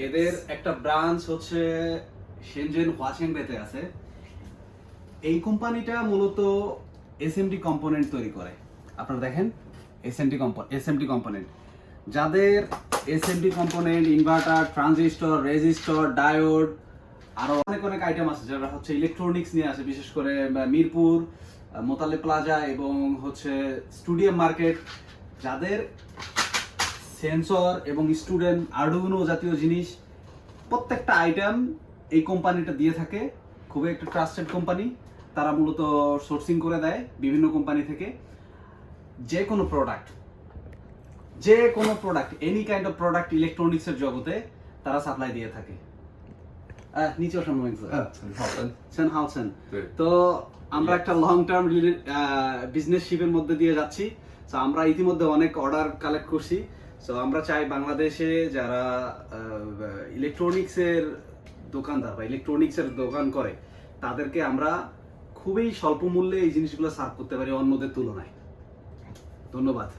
এদের একটা ব্রাঞ্চ হচ্ছে শেনজেন হোয়াচেংড়েতে আছে। এই কোম্পানিটা মূলত এসএমডি কম্পোনেন্ট তৈরি করে। আপনারা দেখেন এসএমডি কম্পোনেন্ট, যাদের SMD component, inverter, transistor, resistor, diode, আরো অনেক অনেক আইটেম আছে যারা হচ্ছে ইলেকট্রনিক্স নিয়ে আসে, বিশেষ করে মিরপুর, মোতালে প্লাজা এবং হচ্ছে স্টুডিয়াম মার্কেট, যাদের সেন্সর এবং স্টুডেন্ট আরডুইনো জাতীয় জিনিস প্রত্যেকটা আইটেম এই কোম্পানিটা দিয়ে থাকে। খুবই একটা ট্রাস্টেড কোম্পানি। তারা মূলত সোর্সিং করে দেয় বিভিন্ন কোম্পানি থেকে যে কোনো product, any kind of product ইলেকট্রনিক্সের জগতে তারা সাপ্লাই দিয়ে থাকে। নিচেও সম্ভব হাউসেন। তো আমরা একটা লং টার্ম বিজনেসশিপের মধ্যে দিয়ে যাচ্ছি। তো আমরা ইতিমধ্যে অনেক অর্ডার কালেক্ট করছি। সো আমরা চাই বাংলাদেশে যারা ইলেকট্রনিক্সের দোকানদার বা ইলেকট্রনিক্সের দোকান করে তাদেরকে আমরা খুবই স্বল্প মূল্যে এই জিনিসগুলো সার্ভ করতে পারি অন্যদের তুলনায়। ধন্যবাদ।